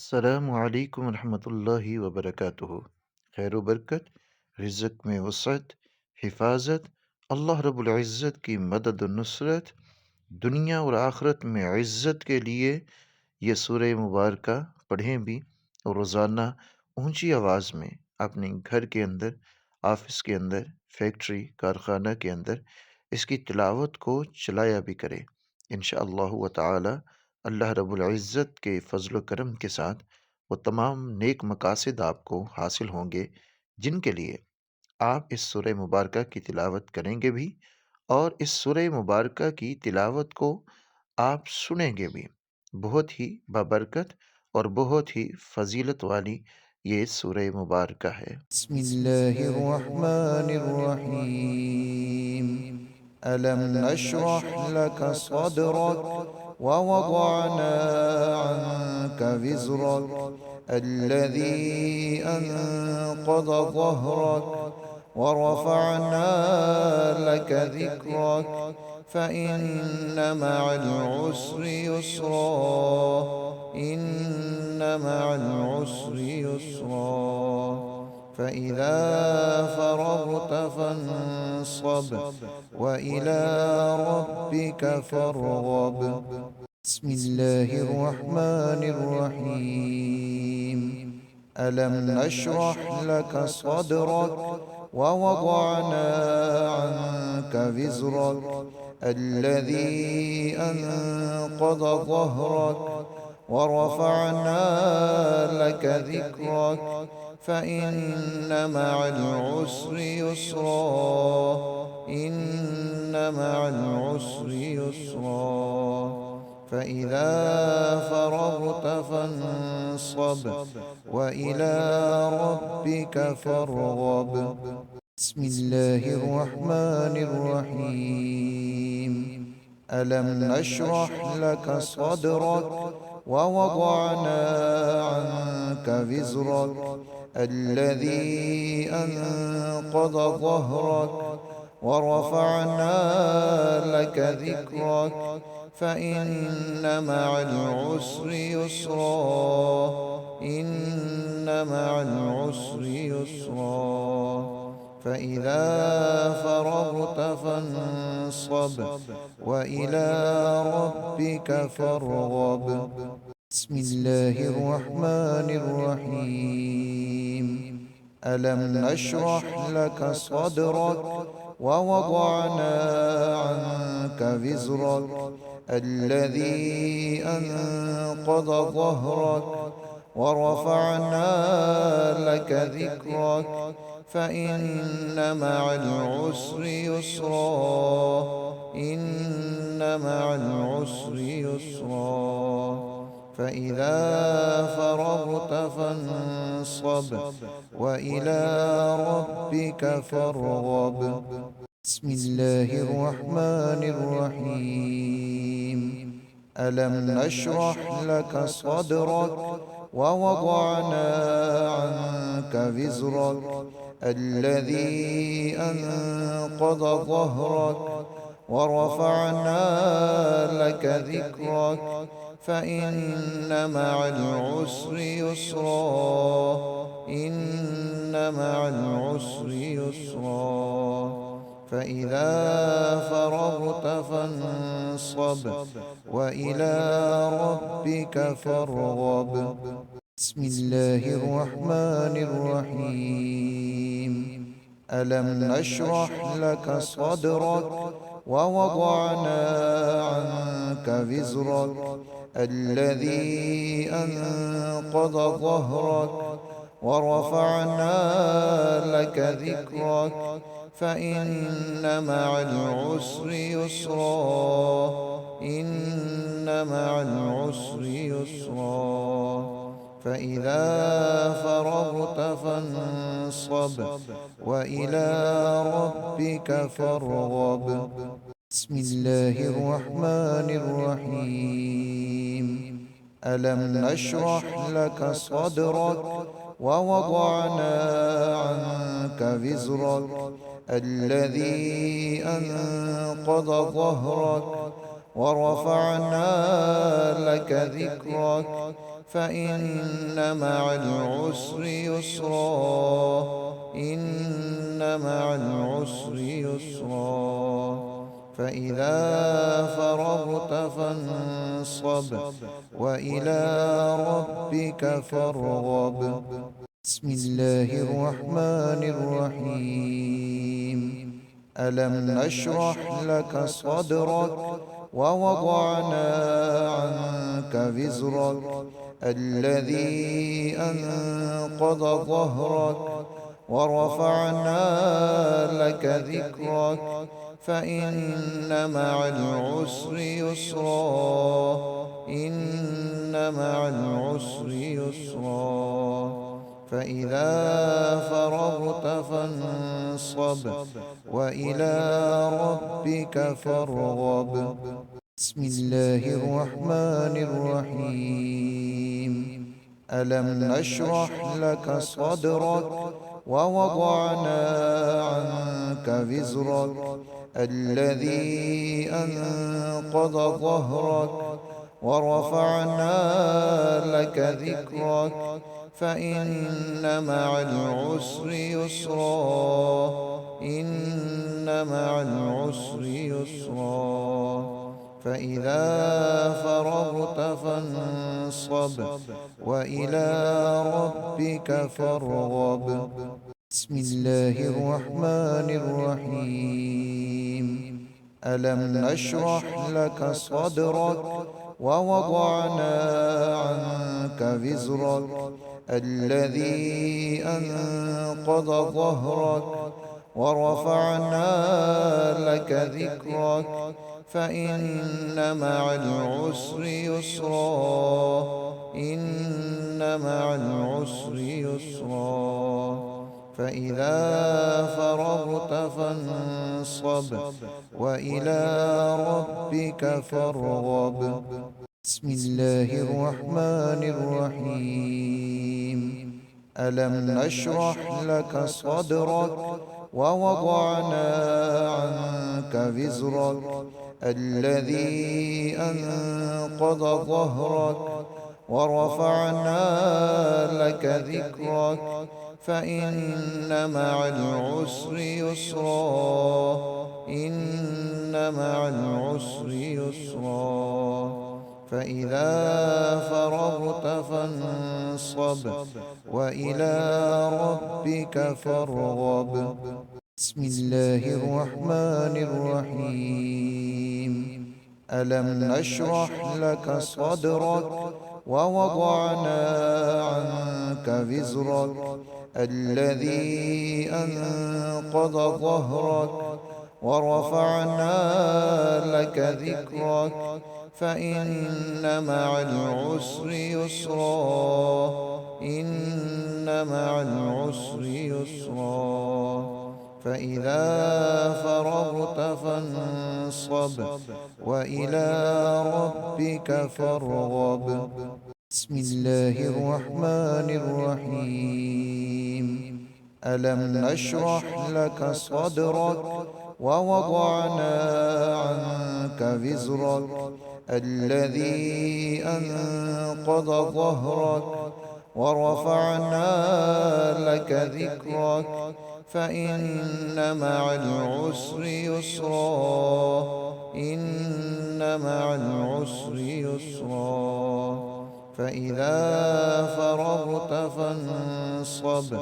अस्सलामुअलैकुम रहमतुल्लाहि व बरकातुहू। खैर व बरकत, रिज़्क़ में वसअत, हिफ़ाज़त, अल्लाह रब्बुल इज़्ज़त की मदद व नुसरत, दुनिया और आखिरत में इज़्ज़त के लिए ये सूरह मुबारका पढ़ें भी और रोज़ाना ऊंची आवाज़ में अपने घर के अंदर, ऑफ़िस के अंदर, फैक्ट्री, कारखाना के अंदर इसकी तिलावत को चलाया भी करें। इंशाअल्लाहु व तआला अल्लाह रब्बुल इज़्ज़त के फ़ज़ल व करम के साथ वो तमाम नेक मकासद आपको हासिल होंगे, जिनके लिए आप इस सूरह मुबारका की तिलावत करेंगे भी और इस सूरह मुबारका की तिलावत को आप सुनेंगे भी। बहुत ही बाबरकत और बहुत ही फ़ज़ीलत वाली ये सूरह मुबारका है। बिस्मिल्लाहिर्रहमानिर्रहीम। अलम नशरह लक सदरक ववदअना अन्क विज़रक الذي أنقض ظهرك ورفعنا لك ذكرك فإن مع العسر يسرا إن مع العسر يسرا فإذا فرغت فانصب وإلى ربك فارغب بسم الله الرحمن الرحيم. ألم نشرح لك صدرك ووضعنا عنك وزرك الذي أنقض ظهرك ورفعنا لك ذكرك فإن مع العسر يسرا إن مع العسر يسرا فإذا فرغت فانصب وإلى ربك فارغب بسم الله الرحمن الرحيم. ألم نشرح لك صدرك ووضعنا عنك وزرك الذي أنقض ظهرك ورفعنا لك ذكرك فإن مع العسر يسرا إن مع العسر يسرا فإذا فرغت فانصب وإلى ربك فارغب بسم الله الرحمن الرحيم. ألم نشرح لك صدرك ووضعنا عنك وزرك الذي أنقض ظهرك ورفعنا لك ذكرك فإن مع العسر يسرا إن مع العسر يسرا فإذا فرغت فانصب وإلى ربك فارغب بسم الله الرحمن الرحيم. ألم نشرح لك صدرك ووضعنا عنك وزرك الذي أنقض ظهرك ورفعنا لك ذكرك فإن مع العسر يسرا إن مع العسر يسرا فإذا فرغت فانصب وإلى ربك فارغب بسم الله الرحمن الرحيم. ألم نشرح لك صدرك ووضعنا عنك وزرك الذي أنقض ظهرك ورفعنا لك ذكرك فإن مع العسر يسرا إن مع العسر يسرا فإذا فرغت فانصب وإلى ربك فارغب بسم الله الرحمن الرحيم. ألم نشرح لك صدرك ووضعنا عنك وزرك الذي أنقض ظهرك ورفعنا لك ذكرك فإن مع العسر يسرا إن مع العسر يسرا فإذا فرغت فانصب وإلى ربك فارغب بسم الله الرحمن الرحيم ألم نشرح لك صدرك ووضعنا عنك وزرك الذي أنقض ظهرك ورفعنا لك ذكرك فإن مع العسر يسرا إن مع العسر يسرا فإذا فرغت فانصب وإلى ربك فارغب بسم الله الرحمن الرحيم ألم نشرح لك صدرك ووضعنا عنك وزرك الذي أنقض ظهرك ورفعنا لك ذكرك فإن مع العسر يسرا إن مع العسر يسرا فإذا فرغت فانصب وإلى ربك فارغب بسم الله الرحمن الرحيم ألم نشرح لك صدرك ووضعنا عنك وزرك الذي أنقض ظهرك ورفعنا لك ذكرك فإن مع العسر يسرا إن مع العسر يسرا فإذا فرغت فانصب وإلى ربك فارغب بسم الله الرحمن الرحيم ألم نشرح لك صدرك ووضعنا عنك وزرك الذي أنقض ظهرك ورفعنا لك ذكرك فإن مع العسر يسرا إن مع العسر يسرا فإذا فرغت فانصب وإلى ربك فارغب بسم الله الرحمن الرحيم ألم نشرح لك صدرك ووضعنا عنك وزرك الذي أنقض ظهرك ورفعنا لك ذكرك فإن مع العسر يسرا إن مع العسر يسرا فإذا فرغت فانصب وإلى ربك فارغب بسم الله الرحمن الرحيم ألم نشرح لك صدرك ووضعنا عنك وزرك الذي أنقض ظهرك ورفعنا لك ذكرك فإن مع العسر يسرا إن مع العسر يسرا فإذا فرغت فانصب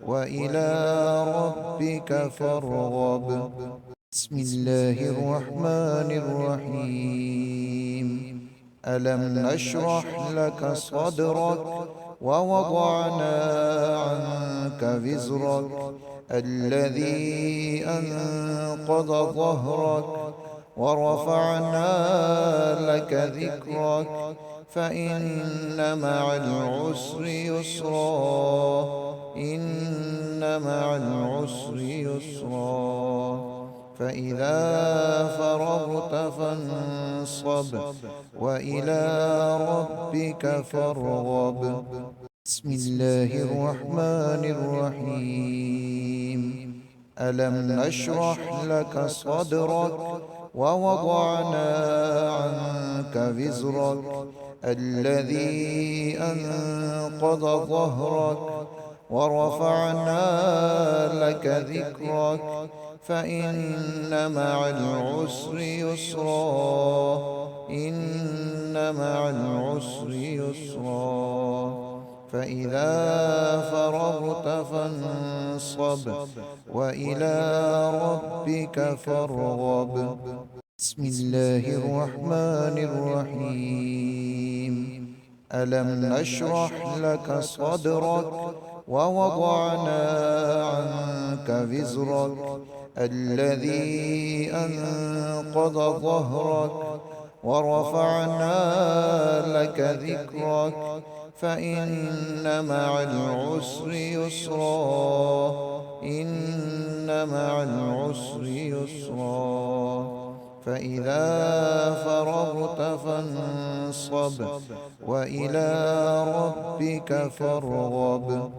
وإلى ربك فارغب بسم الله الرحمن الرحيم ألم نشرح لك صدرك ووضعنا عنك وزرك الذي أنقض ظهرك ورفعنا لك ذكرك فإن مع العسر يسرا إن مع العسر يسرا فإذا فرغت فانصب وإلى ربك فارغب بسم الله الرحمن الرحيم ألم نشرح لك صدرك ووضعنا عنك وزرك الذي أنقض ظهرك ورفعنا لك ذكرك فإن مع العسر يسرا إن مع العسر يسرا فإذا فرغت فانصب وإلى ربك فارغب بسم الله الرحمن الرحيم ألم نشرح لك صدرك ووضعنا عنك وزرك الذي أنقض ظهرك ورفعنا لك ذكرك فإن مع العسر يسرا إن مع العسر يسرا فإذا فرغت فانصب وإلى ربك فارغب